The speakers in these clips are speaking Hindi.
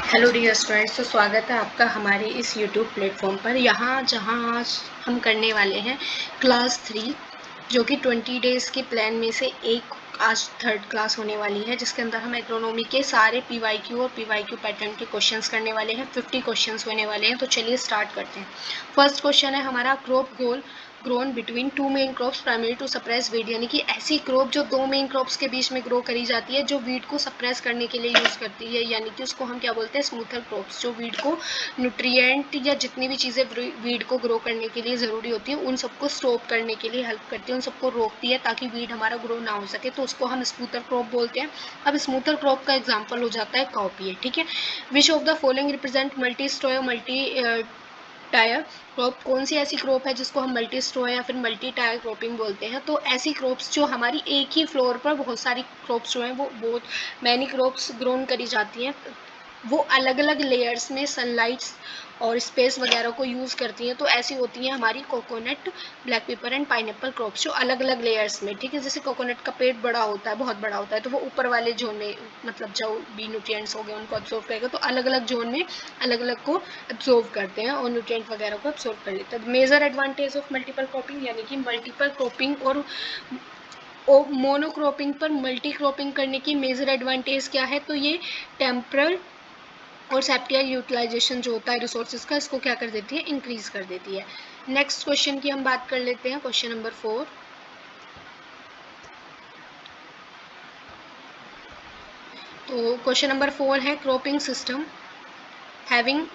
हेलो डियर स्टूडेंट्स, तो स्वागत है आपका हमारे इस यूट्यूब प्लेटफॉर्म पर। यहाँ जहाँ आज हम करने वाले हैं क्लास 3, जो कि 20 डेज़ के प्लान में से एक आज थर्ड क्लास होने वाली है, जिसके अंदर हम एग्रोनॉमी के सारे पीवाईक्यू और पीवाईक्यू पैटर्न के क्वेश्चंस करने वाले हैं। 50 क्वेश्चंस होने वाले हैं, तो चलिए स्टार्ट करते हैं। फर्स्ट क्वेश्चन है हमारा, crop goal grown between two main crops primary to suppress weed, यानी कि ऐसी क्रॉप जो दो मेन क्रॉप्स के बीच में ग्रो करी जाती है, जो वीड को सप्रेस करने के लिए यूज करती है, यानी कि उसको हम क्या बोलते हैं, स्मूथर क्रॉप्स। जो वीड को न्यूट्रिएंट या जितनी भी चीज़ें वीड को ग्रो करने के लिए ज़रूरी होती है, उन सबको स्टॉप करने के लिए हेल्प करती है, उन सबको रोकती है ताकि वीड हमारा ग्रो ना हो सके, तो उसको हम स्मूथर क्रॉप बोलते हैं। अब स्मूथर क्रॉप का एग्जाम्पल हो जाता है कॉपी, ठीक है। Which of the following represent multi storey multi tier crop? कौन सी ऐसी क्रॉप है जिसको हम मल्टी स्टो या फिर मल्टी टायर क्रॉपिंग बोलते हैं? तो ऐसी क्रॉप्स जो हमारी एक ही फ्लोर पर बहुत सारी क्रॉप्स जो हैं वो बहुत मैनी क्रॉप्स ग्रोन करी जाती हैं, वो अलग अलग लेयर्स में सनलाइट्स और स्पेस वगैरह को यूज़ करती हैं। तो ऐसी होती हैं हमारी coconut, black pepper and pineapple crops, जो अलग अलग लेयर्स में, ठीक है। जैसे कोकोनट का पेड़ बड़ा होता है, बहुत बड़ा होता है, तो वो ऊपर वाले जोन में, मतलब जो भी न्यूट्रिएंट्स हो गए उनको अब्सॉर्ब करेगा, तो अलग अलग जोन में अलग अलग को अब्सॉर्ब करते हैं और न्यूट्रिएंट वगैरह को अब्सॉर्ब कर लेते हैं। Major advantage of multiple cropping, यानी कि मल्टीपल क्रॉपिंग और मोनोक्रॉपिंग पर मल्टी क्रॉपिंग करने की मेजर एडवांटेज क्या है? तो ये टेम्परल और सेप्टियल यूटिलाइजेशन जो होता है रिसोर्सेज का, इसको क्या कर देती है, इंक्रीज कर देती है। नेक्स्ट क्वेश्चन की हम बात कर लेते हैं, क्वेश्चन नंबर 4। तो क्वेश्चन नंबर 4 है, cropping system having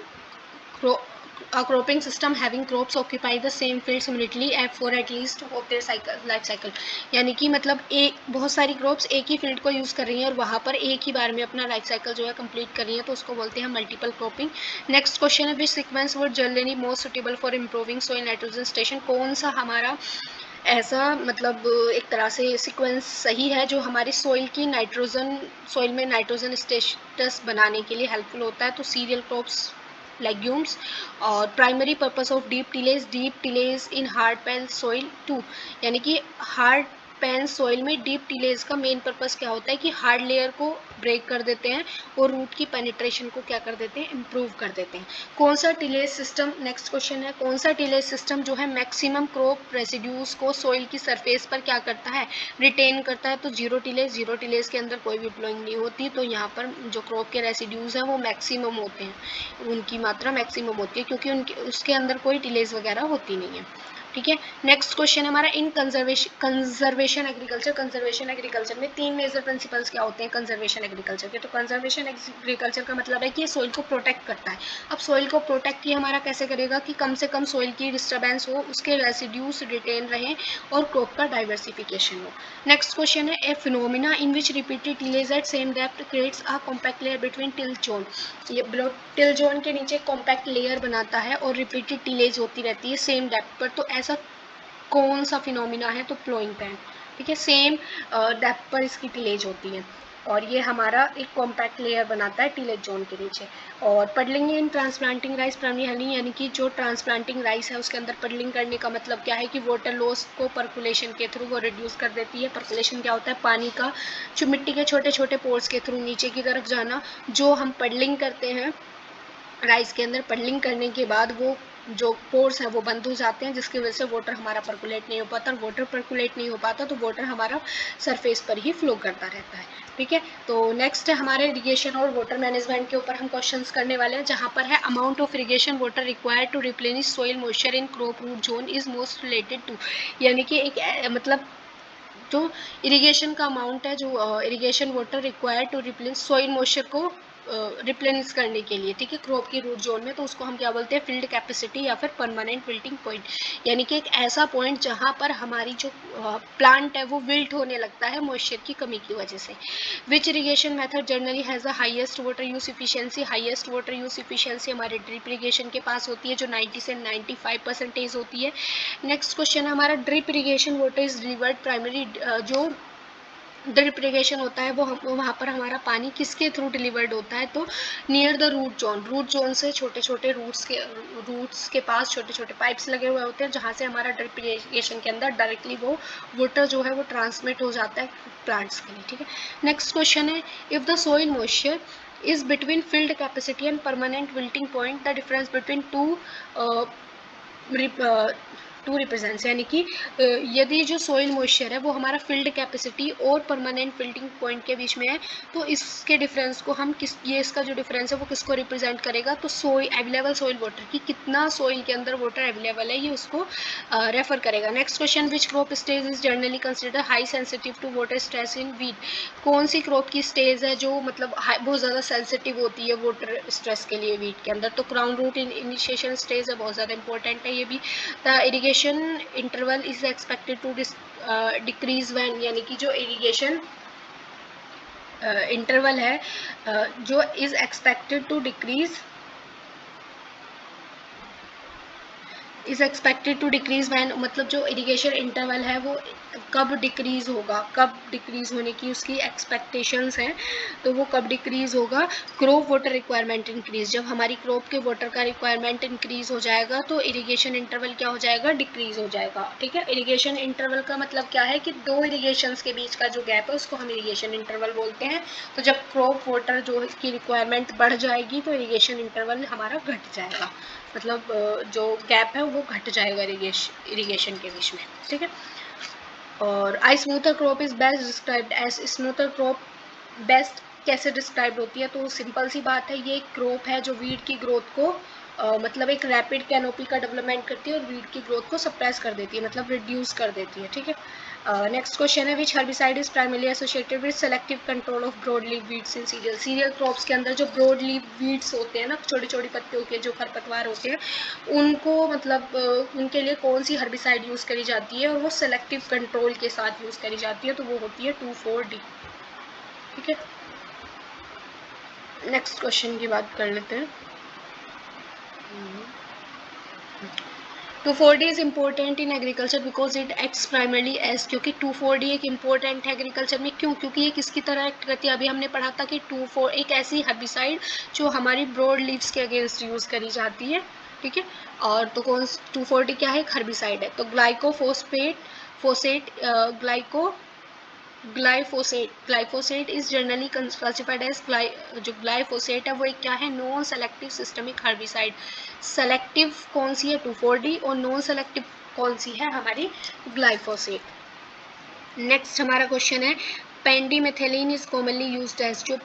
a cropping system having crops occupy the same field simultaneously for at least of their cycle life cycle, यानी कि मतलब एक बहुत सारी क्रॉप्स एक ही फील्ड को यूज कर रही हैं और वहां पर एक ही बार में अपना लाइफ साइकिल जो है कंप्लीट कर रही हैं, तो उसको बोलते हैं मल्टीपल क्रॉपिंग। नेक्स्ट क्वेश्चन है, विच sequence would generally most suitable for improving soil nitrogen station? कौन सा हमारा ऐसा मतलब एक तरह से सीक्वेंस सही है जो हमारी सॉइल में नाइट्रोजन स्टेटस बनाने के लिए हेल्पफुल होता है? तो सीरियल क्रॉप्स, लेग्यूम्स, और primary purpose of deep tillage in hard pan soil 2, यानी कि हार्ड पैन सॉइल में डीप टिलेज का मेन पर्पस क्या होता है कि हार्ड लेयर को ब्रेक कर देते हैं और रूट की पेनिट्रेशन को क्या कर देते हैं, इम्प्रूव कर देते हैं। कौन सा टिलेज सिस्टम, नेक्स्ट क्वेश्चन है, कौन सा टिलेज सिस्टम जो है मैक्सिमम क्रॉप रेसिड्यूज को सॉइल की सरफेस पर क्या करता है, रिटेन करता है? तो जीरो टिलेज के अंदर कोई भी प्लोइंग नहीं होती, तो यहाँ पर जो क्रॉप के रेसिड्यूज हैं वो मैक्सिमम होते हैं, उनकी मात्रा मैक्सिमम होती है, क्योंकि उनके उसके अंदर कोई टिलेज वगैरह होती नहीं है, ठीक है। नेक्स्ट क्वेश्चन हमारा, इन कंजर्वेशन एग्रीकल्चर में तीन मेजर प्रिंसिपल्स क्या होते हैं कंजर्वेशन एग्रीकल्चर के? तो कंजर्वेशन एग्रीकल्चर का मतलब है कि सॉइल को प्रोटेक्ट करता है। अब सॉइल को प्रोटेक्ट ये हमारा कैसे करेगा कि कम से कम सॉइल की डिस्टर्बेंस हो, उसके रेसिड्यूज रिटेन रहें और क्रॉप का डाइवर्सिफिकेशन हो। नेक्स्ट क्वेश्चन है, a phenomena in which repeated tillage at same depth creates a compact layer between till zone. ये टिल जोन के नीचे कॉम्पैक्ट लेयर बनाता है और रिपीटेड टिलेज होती रहती है सेम डेप्थ पर, तो ऐसा कौन सा फिनोमिना है? तो प्लोइंग पैन, ठीक है। सेम डेप्थ पर इसकी टिलेज होती है और ये हमारा एक कॉम्पैक्ट लेयर बनाता है टिलेज जोन के नीचे। और पडलिंग इन ट्रांसप्लांटिंग राइस प्राइमरी, यानी कि जो ट्रांसप्लांटिंग राइस है उसके अंदर पडलिंग करने का मतलब क्या है कि वाटर लॉस को परकुलेशन के थ्रू वो रिड्यूस कर देती है। परकुलेशन क्या होता है, पानी का जो मिट्टी के छोटे छोटे पोर्स के थ्रू नीचे की तरफ जाना। जो हम पडलिंग करते हैं राइस के अंदर, पडलिंग करने के बाद वो जो पोर्स हैं वो बंद हो जाते हैं, जिसकी वजह से वाटर हमारा परकुलेट नहीं हो पाता। वाटर परकुलेट नहीं हो पाता तो वाटर हमारा सरफेस पर ही फ्लो करता रहता है, ठीक है। तो नेक्स्ट है हमारे इरिगेशन और वाटर मैनेजमेंट के ऊपर हम क्वेश्चंस करने वाले हैं, जहाँ पर है, amount of irrigation water required to replenish soil moisture in crop root zone is most related to, यानी कि एक मतलब जो इरिगेशन का अमाउंट है, जो irrigation water required to replenish soil moisture को रिप्लेनिश करने के लिए, ठीक है, क्रॉप की रूट जोन में, तो उसको हम क्या बोलते हैं, फील्ड कैपेसिटी या फिर परमानेंट विल्टिंग पॉइंट, यानी कि एक ऐसा पॉइंट जहां पर हमारी जो प्लांट है वो विल्ट होने लगता है मॉइस्चर की कमी की वजह से। Which irrigation method generally has the highest water use efficiency? Highest water use efficiency हमारे ड्रिप इरिगेशन के पास होती है, जो 90 से 95% होती है। नेक्स्ट क्वेश्चन है हमारा, drip irrigation water is delivered primary, जो ड्रिप इरिगेशन होता है वो वहाँ पर हमारा पानी किसके थ्रू डिलीवर्ड होता है? तो नियर द रूट जोन से छोटे छोटे रूट्स के पास छोटे छोटे पाइप्स लगे हुए होते हैं, जहाँ से हमारा ड्रिप इरिगेशन के अंदर डायरेक्टली वो वाटर जो है वो ट्रांसमिट हो जाता है प्लांट्स के लिए, ठीक है। नेक्स्ट क्वेश्चन है, if the soil moisture is between filled capacity and permanent wilting point the difference between two represents, यानी कि यदि जो सोइल मॉइस्चर है वो हमारा फिल्ड कैपेसिटी और परमानेंट फिल्टिंग पॉइंट के बीच में है, तो इसके डिफरेंस को हम ये इसका जो डिफरेंस है वो किसको रिप्रेजेंट करेगा, तो अवेलेबल सोइल वाटर की कितना सोइल के अंदर वाटर अवेलेबल है ये उसको रेफर करेगा। Next question, which crop stage is generally consider high sensitive to water stress in wheat, कौन सी क्रॉप की स्टेज है जो मतलब बहुत ज़्यादा सेंसिटिव होती है वाटर स्ट्रेस के लिए वीट के अंदर, तो क्राउन रूट इनिशिएशन स्टेज है, बहुत ज़्यादा इंपॉर्टेंट है ये भी। The irrigation interval is expected to decrease when, यानी कि जो इरिगेशन इंटरवल है जो is expected to decrease is expected to decrease when, मतलब जो इरिगेशन इंटरवल है वो कब डिक्रीज होगा, कब डिक्रीज होने की उसकी एक्सपेक्टेशंस हैं, तो वो कब डिक्रीज होगा, क्रॉप वाटर रिक्वायरमेंट इंक्रीज, जब हमारी क्रॉप के वाटर का रिक्वायरमेंट इंक्रीज हो जाएगा तो इरिगेशन इंटरवल क्या हो जाएगा, डिक्रीज हो जाएगा। ठीक है, इरिगेशन इंटरवल का मतलब क्या है कि दो इरिगेशंस के बीच का जो गैप है उसको हम इरिगेशन इंटरवल बोलते हैं। तो जब क्रॉप वाटर जो इसकी रिक्वायरमेंट बढ़ जाएगी तो इरिगेशन इंटरवल हमारा घट जाएगा, मतलब जो गैप है वो घट जाएगा इरिगेशन के बीच में। ठीक है, और a smoother crop is best described as, smoother crop best कैसे डिस्क्राइब होती है, तो सिंपल सी बात है, ये एक क्रॉप है जो वीड की ग्रोथ को मतलब एक रैपिड कैनोपी का डेवलपमेंट करती है और वीड की ग्रोथ को सप्रेस कर देती है, मतलब रिड्यूस कर देती है। ठीक है, नेक्स्ट क्वेश्चन है, which herbicide is primarily associated with selective control of broad leaf weeds in cereal, cereal crops के अंदर जो ब्रॉड लीव वीड्स होते हैं ना, छोटी छोटी पत्तियों के जो खरपतवार होते हैं, उनको मतलब उनके लिए कौन सी हर्बिसाइड यूज़ करी जाती है और वो सेलेक्टिव कंट्रोल के साथ यूज़ करी जाती है, तो वो होती है 2,4-D। ठीक है, नेक्स्ट क्वेश्चन की बात कर लेते हैं। 2,4-D is important in agriculture because it acts primarily as, क्योंकि 2,4-D एक इम्पोर्टेंट है एग्रीकल्चर में, क्यों, क्योंकि ये किसकी तरह एक्ट करती है, अभी हमने पढ़ा था कि 2,4 एक ऐसी हर्बिसाइड जो हमारी ब्रॉड लीव्स के अगेंस्ट यूज़ करी जाती है। ठीक है, और तो कौन 2,4-D क्या है, एक हर्बिसाइड है, तो glyphosate is generally classified as जो ग्लाइफोसेट है वो एक क्या है, non selective systemic herbicide. Selective कौन सी है, 2,4-D, और नॉन सेलेक्टिव कौन सी है, हमारी ग्लाइफोसेट। नेक्स्ट हमारा क्वेश्चन है, पेंडीमेथिलीन इज कॉमनली यूज्ड एज, जो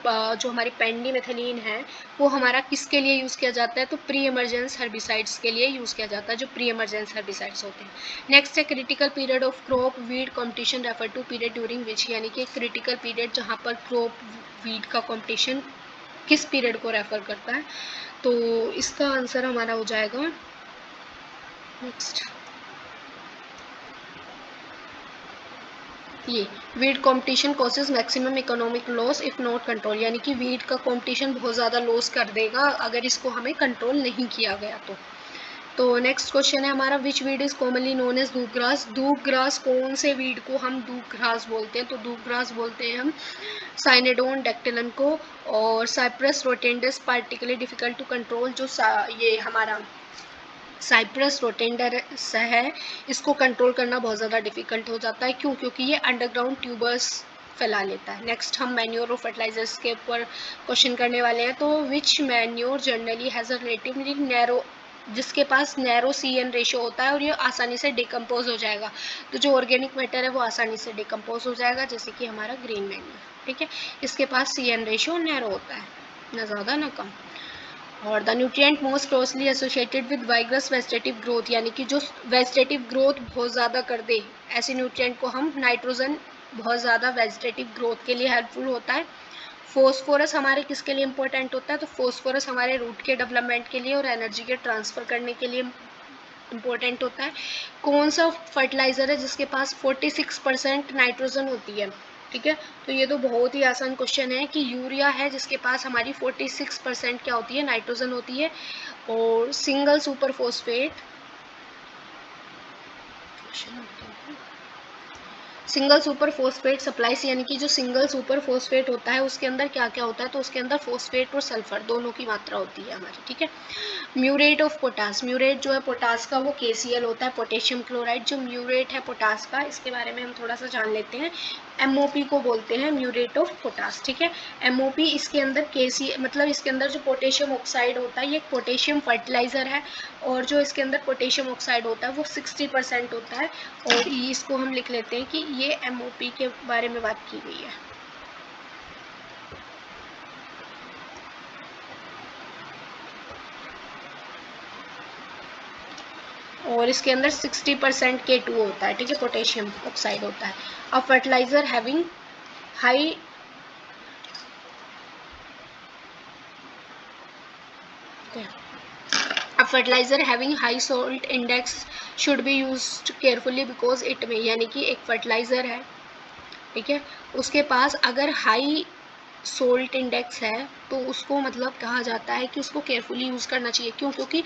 हमारी पेंडीमेथिलीन है वो हमारा किसके लिए यूज़ किया जाता है, तो प्री इमरजेंस हर्बिसाइड्स के लिए यूज़ किया जाता है, जो प्री इमरजेंस हर्बिसाइड्स होते हैं। नेक्स्ट है, critical period of crop weed competition refer to period during which, यानी कि क्रिटिकल पीरियड जहाँ पर क्रॉप वीड का कॉम्पिटिशन किस पीरियड को रेफर करता है, तो इसका आंसर हमारा हो जाएगा नेक्स्ट ये, weed competition causes maximum economic loss if not control, यानी कि वीड का कंपटीशन बहुत ज़्यादा लॉस कर देगा अगर इसको हमें कंट्रोल नहीं किया गया तो नेक्स्ट क्वेश्चन है हमारा, which weed is commonly known as doob grass, doob grass कौन से वीड को हम दूब ग्रास बोलते हैं, तो दूब ग्रास बोलते हैं हम साइनेडोन डेक्टिलन को, और Cyperus rotundus particularly difficult to control, जो ये हमारा साइप्रस रोटेंडस है इसको कंट्रोल करना बहुत ज़्यादा डिफिकल्ट हो जाता है, क्यों, क्योंकि ये अंडरग्राउंड ट्यूबर्स फैला लेता है। नेक्स्ट हम मैन्योर और फर्टिलाइजर्स के ऊपर क्वेश्चन करने वाले हैं, तो which manure generally has a relatively narrow, जिसके पास नैरो CN रेशियो होता है और ये आसानी से डिकम्पोज हो जाएगा, तो जो ऑर्गेनिक मैटर है वो आसानी से डिकम्पोज हो जाएगा, जैसे कि हमारा ग्रीन मैन्योर। ठीक है, इसके पास CN रेशियो नैरो होता है, ना ज़्यादा ना कम। और the nutrient most closely associated with vigorous vegetative growth, यानी कि जो वेजिटेटिव ग्रोथ बहुत ज़्यादा कर दे, ऐसे न्यूट्रिएंट को हम नाइट्रोजन बहुत ज़्यादा वेजिटेटिव ग्रोथ के लिए हेल्पफुल होता है। फोस्फोरस हमारे किसके लिए इंपॉर्टेंट होता है, तो फोस्फोरस हमारे रूट के डेवलपमेंट के लिए और एनर्जी के ट्रांसफ़र करने के लिए इम्पोर्टेंट होता है। कौन सा फर्टिलाइज़र है जिसके पास 46% नाइट्रोजन होती है, ठीक है, तो ये तो बहुत ही आसान क्वेश्चन है कि यूरिया है जिसके पास हमारी 46% क्या होती है, नाइट्रोजन होती है। और सिंगल सुपर फोस्फेट सप्लाईज, यानी कि जो सिंगल सुपर फोस्फेट होता है उसके अंदर क्या क्या होता है, तो उसके अंदर फोस्फेट और सल्फर दोनों की मात्रा होती है हमारी। ठीक है, म्यूरेट ऑफ पोटास, म्यूरेट जो है पोटास का वो KCl होता है, पोटेशियम क्लोराइड। जो म्यूरेट है पोटास का, इसके बारे में हम थोड़ा सा जान लेते हैं। MOP को बोलते हैं म्यूरेट ऑफ पोटास, ठीक है। MOP इसके अंदर KC मतलब इसके अंदर जो पोटेशियम ऑक्साइड होता है ये एक पोटेशियम फर्टिलाइज़र है, और जो इसके अंदर पोटेशियम ऑक्साइड होता है वो 60% होता है, और इसको हम लिख लेते हैं कि ये MOP के बारे में बात की गई है। और इसके अंदर 60% K2 होता है, ठीक है, पोटेशियम ऑक्साइड होता है। A fertiliser having high A fertilizer having high salt index should be used carefully because it may, यानी कि एक फर्टिलाइज़र है, ठीक है, उसके पास अगर हाई सोल्ट इंडेक्स है तो उसको मतलब कहा जाता है कि उसको केयरफुली यूज़ करना चाहिए। क्यों? क्योंकि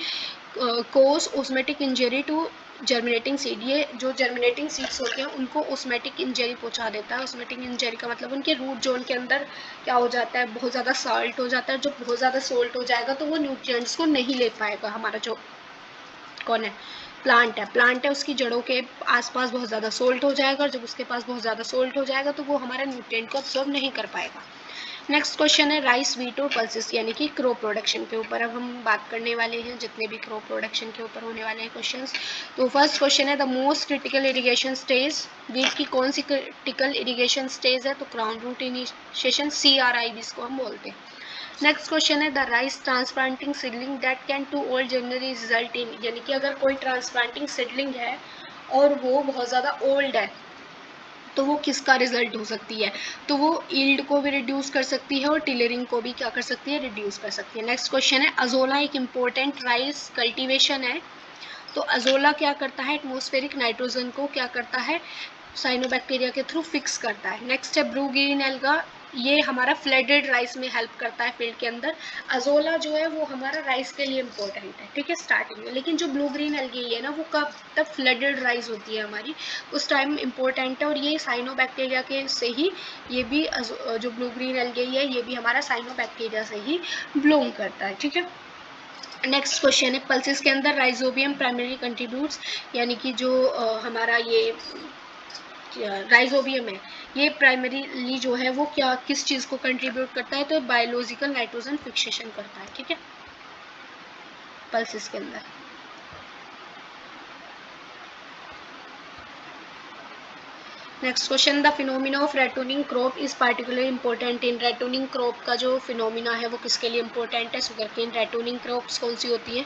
कोस ओस्मेटिक इंजरी टू जर्मिनेटिंग सीड, ये जो जर्मिनेटिंग सीड्स होते हैं उनको ओस्मेटिक इंजरी पहुंचा देता है। ओस्मेटिक इंजरी का मतलब उनके रूट जोन के अंदर क्या हो जाता है, बहुत ज़्यादा सॉल्ट हो जाता है। जब बहुत ज़्यादा सॉल्ट हो जाएगा तो वो न्यूट्रिएंट्स को नहीं ले पाएगा। हमारा जो कौन है, प्लांट है उसकी जड़ों के आसपास बहुत ज़्यादा सोल्ट हो जाएगा, और जब उसके पास बहुत ज़्यादा सोल्ट हो जाएगा तो वो हमारा न्यूट्रिएंट को अब्सॉर्ब नहीं कर पाएगा। नेक्स्ट क्वेश्चन है राइस, व्हीट और पल्सेस, यानी कि क्रॉप प्रोडक्शन के ऊपर अब हम बात करने वाले हैं, जितने भी क्रॉप प्रोडक्शन के ऊपर होने वाले हैं क्वेश्चंस। तो फर्स्ट क्वेश्चन है the most critical irrigation stage, wheat की कौन सी क्रिटिकल इरिगेशन स्टेज है? तो क्राउन रूट इनिशिएशन, CRI इसको हम बोलते हैं। नेक्स्ट क्वेश्चन है the rice transplanting seedling that can too old generally result in, यानी कि अगर कोई ट्रांसप्लांटिंग सीडलिंग है और वो बहुत ज़्यादा ओल्ड है तो वो किसका रिजल्ट हो सकती है? तो वो यील्ड को भी रिड्यूस कर सकती है और टिलरिंग को भी क्या कर सकती है, रिड्यूस कर सकती है। नेक्स्ट क्वेश्चन है अजोला एक इम्पोर्टेंट राइस कल्टीवेशन है, तो अजोला क्या करता है, एटमॉस्फेरिक नाइट्रोजन को क्या करता है, साइनोबैक्टीरिया के थ्रू फिक्स करता है। नेक्स्ट है ब्लू ग्रीन एल्गा, ये हमारा फ्लडेड राइस में हेल्प करता है फील्ड के अंदर। अजोला जो है वो हमारा राइस के लिए इम्पोर्टेंट है, ठीक है, स्टार्टिंग में, लेकिन जो ब्लू ग्रीन एल्गी है ना वो कब तब फ्लडेड राइस होती है हमारी, उस टाइम इम्पोर्टेंट है, और ये साइनोबैक्टीरिया के से ही ये भी जो ब्लू ग्रीन एल्गी है ये भी हमारा साइनोबैक्टीरिया से ही ब्लूम करता है, ठीक है। नेक्स्ट क्वेश्चन है पल्सेस के अंदर राइजोबियम प्राइमरी कंट्रीब्यूट्स, यानी कि जो हमारा ये राइजोबियम है ये प्राइमरीली जो है वो क्या किस चीज़ को कंट्रीब्यूट करता है? तो बायोलॉजिकल नाइट्रोजन फिक्सेशन करता है, ठीक है, पल्सेस के अंदर। Next question the phenomena of ratooning crop is particular important in, ratooning crop का जो फिनोमिना है वो किसके लिए इंपॉर्टेंट है? Sugar cane. रेटूनिंग क्रॉप्स कौन सी होती है?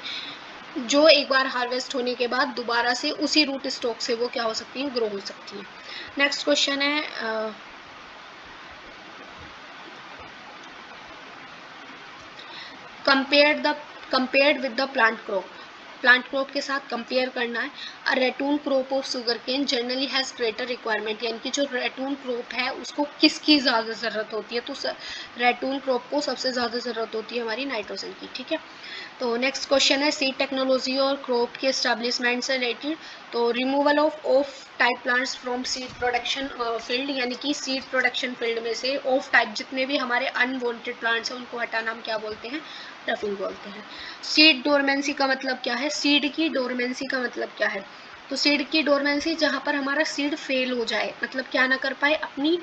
जो एक बार हार्वेस्ट होने के बाद दोबारा से उसी रूट स्टॉक से वो क्या हो सकती है, ग्रो हो सकती है। नेक्स्ट क्वेश्चन है compared with the plant crop के साथ कंपेयर करना है। A ratoon crop of sugar cane generally has greater requirement, यानी कि जो रेटून क्रॉप है उसको किसकी ज़्यादा ज़रूरत होती है? तो रेटून क्रॉप को सबसे ज़्यादा ज़रूरत होती है हमारी नाइट्रोजन की, ठीक है। तो नेक्स्ट क्वेश्चन है सीड टेक्नोलॉजी और क्रॉप के एस्टेब्लिशमेंट से रिलेटेड। तो removal of type plants from seed production field, यानी कि सीड प्रोडक्शन फील्ड में से ऑफ टाइप जितने भी हमारे अनवांटेड प्लांट्स हैं उनको हटाना हम क्या बोलते हैं? रफिंग बोलते हैं। सीड डोरमेंसी का मतलब क्या है? सीड की डोरमेंसी का मतलब क्या है? तो सीड की डोरमेंसी जहाँ पर हमारा सीड फेल हो जाए, मतलब क्या ना कर पाए, अपनी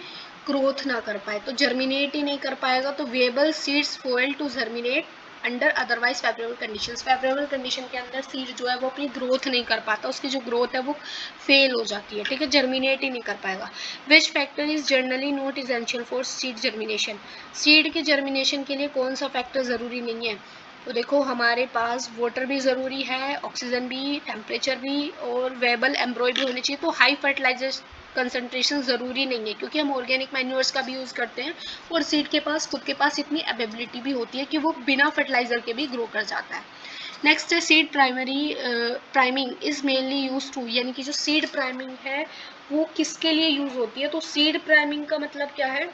ग्रोथ ना कर पाए, तो जर्मिनेट ही नहीं कर पाएगा, तो viable seeds fail to germinate under otherwise favourable conditions. Favourable condition के अंदर सीड जो है वो अपनी ग्रोथ नहीं कर पाता, उसकी जो ग्रोथ है वो फेल हो जाती है, ठीक है, जर्मिनेट ही नहीं कर पाएगा। Which factor is generally not essential for seed germination, seed के जर्मिनेशन के लिए कौन सा फैक्टर ज़रूरी नहीं है? तो देखो हमारे पास वाटर भी ज़रूरी है, ऑक्सीजन भी, टेम्परेचर भी, और वेबल एम्ब्रॉय भी होनी चाहिए। तो हाई फर्टिलाइजर कंसंट्रेशन ज़रूरी नहीं है, क्योंकि हम ऑर्गेनिक मैन्योर्स का भी यूज़ करते हैं, और सीड के पास खुद के पास इतनी अवेबिलिटी भी होती है कि वो बिना फर्टिलाइज़र के भी ग्रो कर जाता है। नेक्स्ट है seed priming is mainly use to, यानी कि जो सीड प्राइमिंग है वो किसके लिए यूज़ होती है? तो सीड प्राइमिंग का मतलब क्या है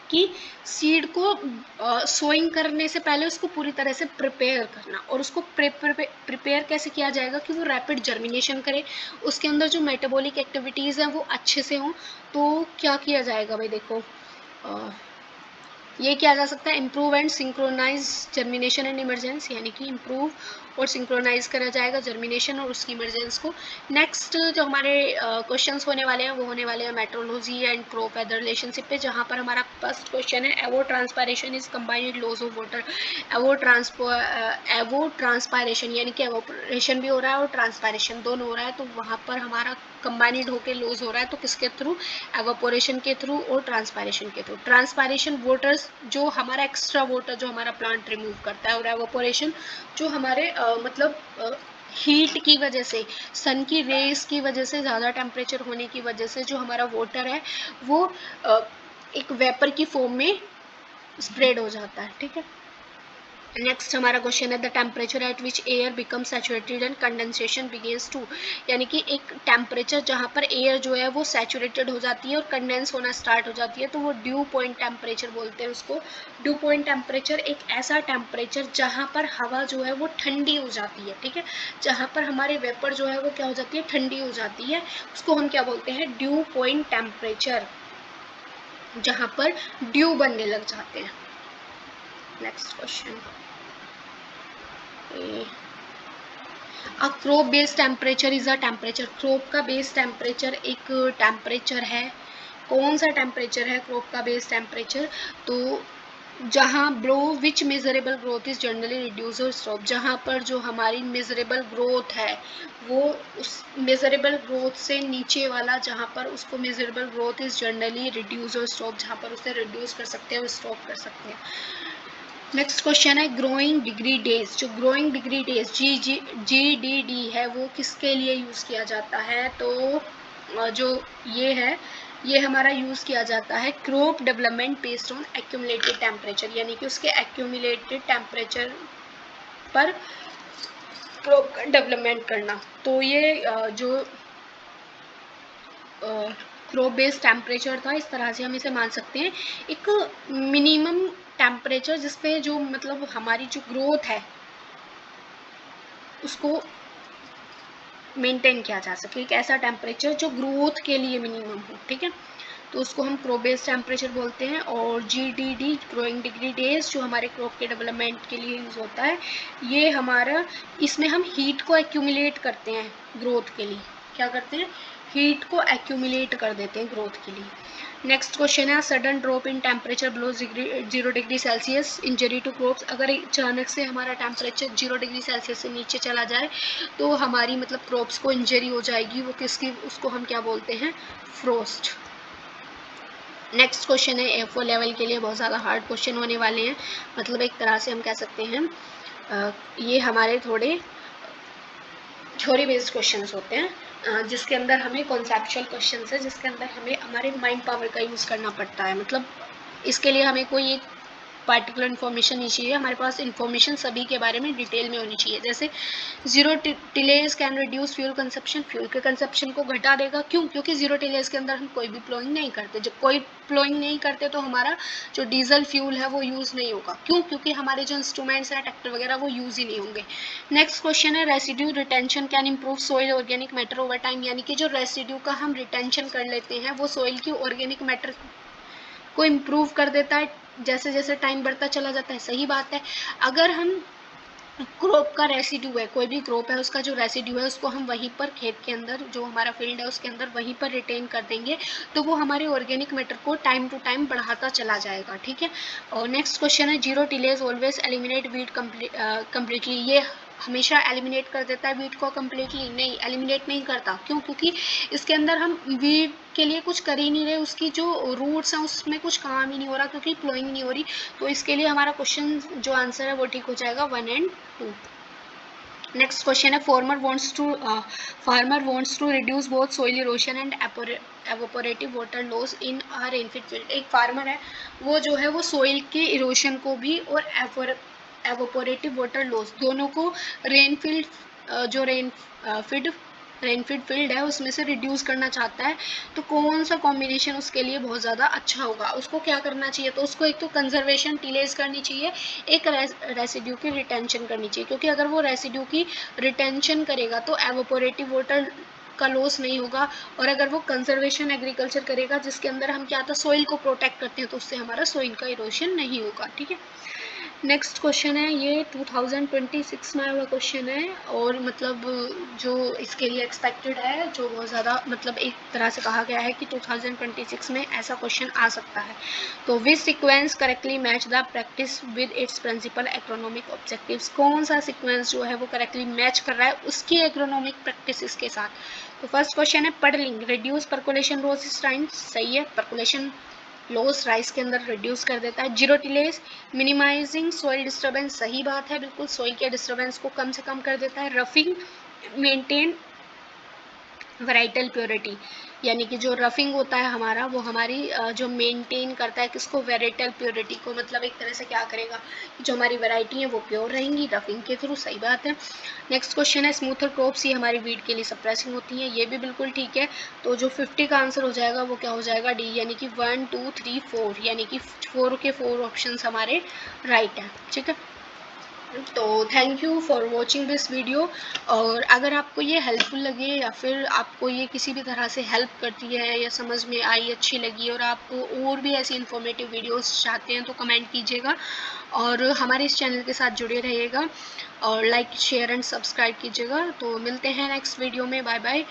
कि सीड को सोइंग करने से पहले उसको पूरी तरह से प्रिपेयर करना, और उसको प्रिपेयर कैसे किया जाएगा कि वो रैपिड जर्मिनेशन करे, उसके अंदर जो मेटाबॉलिक एक्टिविटीज़ हैं वो अच्छे से हों। तो क्या किया जाएगा भाई, देखो ये किया जा सकता है improve and synchronize germination and emergence, यानी कि इम्प्रूव और सिंक्रोनाइज करा जाएगा जर्मिनेशन और उसकी इमरजेंस को। नेक्स्ट जो हमारे क्वेश्चंस होने वाले हैं वो होने वाले हैं meteorology and crop weather relationship पे, जहाँ पर हमारा फर्स्ट क्वेश्चन है evapotranspiration is combined loss of water. Evapotranspiration यानी कि एवोपरेशन भी हो रहा है और ट्रांसपायरेशन दोनों हो रहा है, तो वहाँ पर हमारा कंबाइंड होकर लॉस हो रहा है, तो किसके थ्रू? एवोपोरेशन के थ्रू और ट्रांसपायरेशन के थ्रू। ट्रांसपायरेशन वाटर जो हमारा एक्स्ट्रा वाटर जो हमारा प्लांट रिमूव करता है, और एवोपोरेशन जो हमारे मतलब हीट की वजह से, सन की रेस की वजह से, ज़्यादा टेम्परेचर होने की वजह से जो हमारा वाटर है वो एक वेपर की फॉर्म में स्प्रेड हो जाता है, ठीक है। नेक्स्ट हमारा क्वेश्चन है the temperature at which air become saturated and condensation begins to, यानी कि एक टेम्परेचर जहाँ पर एयर जो है वो सैचुरेटेड हो जाती है और कंडेंस होना स्टार्ट हो जाती है, तो वो ड्यू पॉइंट टेम्परेचर बोलते हैं उसको। ड्यू पॉइंट टेम्परेचर एक ऐसा टेम्परेचर जहाँ पर हवा जो है वो ठंडी हो जाती है, ठीक है, जहाँ पर हमारे वेपर जो है वो क्या हो जाती है? ठंडी हो जाती है, उसको हम क्या बोलते हैं? ड्यू पॉइंट टेम्परेचर, जहाँ पर ड्यू बनने लग जाते हैं। Next question, a crop based temperature is a temperature. Crop का बेस टेम्परेचर एक टेम्परेचर है। कौन सा टेम्परेचर है क्रोप का बेस टेम्परेचर? तो जहाँ blow which measurable growth is generally reduce और स्टॉप, जहाँ पर जो हमारी मेजरेबल ग्रोथ है वो उस मेजरेबल ग्रोथ से नीचे वाला, जहाँ पर उसको measurable growth is generally reduce और स्टॉप, जहाँ पर उसे रिड्यूस कर सकते हैं और स्टॉप कर सकते हैं। नेक्स्ट क्वेश्चन है ग्रोइंग डिग्री डेज। जो ग्रोइंग डिग्री डेज GDD है वो किसके लिए यूज़ किया जाता है? तो जो ये है ये हमारा यूज़ किया जाता है crop development based on accumulated temperature, यानी कि उसके एक्यूमुलेटेड टेम्परेचर पर क्रॉप का डेवलपमेंट करना। तो ये जो क्रॉप बेस्ड टेम्परेचर था, इस तरह से हम इसे मान सकते हैं एक मिनिमम टेम्परेचर जिसपे जो मतलब हमारी जो ग्रोथ है उसको मेंटेन किया जा सके, एक ऐसा टेम्परेचर जो ग्रोथ के लिए मिनिमम हो, ठीक है, तो उसको हम क्रॉप बेस्ड टेम्परेचर बोलते हैं। और GDD ग्रोइंग डिग्री डेज जो हमारे क्रॉप के डेवलपमेंट के लिए यूज़ होता है, ये हमारा, इसमें हम हीट को एक्यूमुलेट करते हैं ग्रोथ के लिए। क्या करते हैं? हीट को एक्यूमुलेट कर देते हैं ग्रोथ के लिए। नेक्स्ट क्वेश्चन है sudden drop in temperature below 0 degree Celsius injury to crops. अगर अचानक से हमारा टेम्परेचर 0 डिग्री सेल्सियस से नीचे चला जाए तो हमारी मतलब क्रॉप्स को इंजरी हो जाएगी, वो किसकी? उसको हम क्या बोलते हैं? फ्रोस्ट। नेक्स्ट क्वेश्चन है F4 लेवल के लिए बहुत ज़्यादा हार्ड क्वेश्चन होने वाले हैं, मतलब एक तरह से हम कह सकते हैं ये हमारे थोड़े थ्योरी बेस्ड क्वेश्चंस होते हैं, जिसके अंदर हमें कॉन्सेप्चुअल क्वेश्चंस है, जिसके अंदर हमें हमारे माइंड पावर का यूज़ करना पड़ता है। मतलब इसके लिए हमें कोई एक पार्टिकुलर इन्फॉर्मेशन नहीं चाहिए, हमारे पास इन्फॉर्मेशन सभी के बारे में डिटेल में होनी चाहिए। जैसे zero tillage can reduce fuel consumption, fuel के कंजप्शन को घटा देगा। क्यों? क्योंकि जीरो टिलेज के अंदर हम कोई भी प्लोइंग नहीं करते। जब कोई प्लोइंग नहीं करते तो हमारा जो डीजल फ्यूल है वो यूज़ नहीं होगा। क्यों? क्योंकि हमारे जो इंस्ट्रूमेंट्स हैं, ट्रैक्टर वगैरह, वो यूज़ ही नहीं होंगे। नेक्स्ट क्वेश्चन है residue retention can improve soil organic matter over time, यानी कि जो रेसिड्यू का हम रिटेंशन कर लेते हैं वो सोइल की ऑर्गेनिक मैटर को इम्प्रूव कर देता है जैसे जैसे टाइम बढ़ता चला जाता है। सही बात है। अगर हम क्रॉप का रेसिड्यू है, कोई भी क्रॉप है, उसका जो रेसिड्यू है उसको हम वहीं पर खेत के अंदर, जो हमारा फील्ड है उसके अंदर वहीं पर रिटेन कर देंगे, तो वो हमारे ऑर्गेनिक मैटर को टाइम टू टाइम बढ़ाता चला जाएगा, ठीक है। और नेक्स्ट क्वेश्चन है zero tillage always eliminate wheat completely. ये हमेशा एलिमिनेट कर देता है वीट को कम्प्लीटली? नहीं, एलिमिनेट नहीं करता। क्यों? क्योंकि इसके अंदर हम वीट के लिए कुछ कर ही नहीं रहे, उसकी जो रूट्स हैं उसमें कुछ काम ही नहीं हो रहा क्योंकि प्लोइंग नहीं हो रही। तो इसके लिए हमारा क्वेश्चन जो आंसर है वो ठीक हो जाएगा 1 और 2। नेक्स्ट क्वेश्चन है farmer wants to reduce both soil erosion and evaporative water loss in a rainfed field. एक फार्मर है, वो जो है वो सोइल के इरोशन को भी और एवोपोरेटिव वाटर लॉस दोनों को रेनफील्ड जो रेनफीड फील्ड है उसमें से रिड्यूस करना चाहता है। तो कौन सा कॉम्बिनेशन उसके लिए बहुत ज़्यादा अच्छा होगा? उसको क्या करना चाहिए? तो उसको एक तो कंजर्वेशन टिलेज करनी चाहिए, एक रेसिड्यू की रिटेंशन करनी चाहिए, क्योंकि अगर वो रेसिड्यू की रिटेंशन करेगा तो एवोपोरेटिव वाटर का लॉस नहीं होगा। और अगर वो कंजर्वेशन एग्रीकल्चर करेगा जिसके अंदर हम क्या था, सॉइल को प्रोटेक्ट करते हैं, तो उससे हमारा सॉइल का इरोशन नहीं होगा। ठीक है, नेक्स्ट क्वेश्चन है, ये 2026 में आया हुआ क्वेश्चन है, और मतलब जो इसके लिए एक्सपेक्टेड है, जो बहुत ज़्यादा मतलब एक तरह से कहा गया है कि 2026 में ऐसा क्वेश्चन आ सकता है। तो which sequence correctly match the practice with its principal agronomic objectives, कौन सा सीक्वेंस जो है वो करेक्टली मैच कर रहा है उसकी एग्रोनॉमिक प्रैक्टिस के साथ। तो फर्स्ट क्वेश्चन है puddling, reduce percolation losses time, सही है, परकोलेशन लॉस राइस के अंदर रिड्यूस कर देता है। Zero tillage, minimizing soil disturbance, सही बात है, बिल्कुल सॉइल के डिस्टर्बेंस को कम से कम कर देता है। रफिंग, मेंटेन वैराइटल प्योरिटी, यानी कि जो रफिंग होता है हमारा, वो हमारी जो मेंटेन करता है किसको, वेराइटल प्योरिटी को, मतलब एक तरह से क्या करेगा, जो हमारी वैरायटी है वो प्योर रहेंगी रफिंग के थ्रू, सही बात है। नेक्स्ट क्वेश्चन है स्मूथर क्रॉप्स, ये हमारी वीट के लिए सप्रेसिंग होती है, ये भी बिल्कुल ठीक है। तो जो 50 का आंसर हो जाएगा वो क्या हो जाएगा, डी, यानी कि 1 2 3 4, यानी कि 4 के 4 ऑप्शन हमारे राइट है। ठीक है, तो thank you for watching this video. और अगर आपको ये हेल्पफुल लगे या फिर आपको ये किसी भी तरह से हेल्प करती है या समझ में आई, अच्छी लगी, और आपको और भी ऐसी इन्फॉर्मेटिव वीडियोस चाहते हैं तो कमेंट कीजिएगा, और हमारे इस चैनल के साथ जुड़े रहिएगा, और लाइक शेयर एंड सब्सक्राइब कीजिएगा। तो मिलते हैं नेक्स्ट वीडियो में, बाय बाय।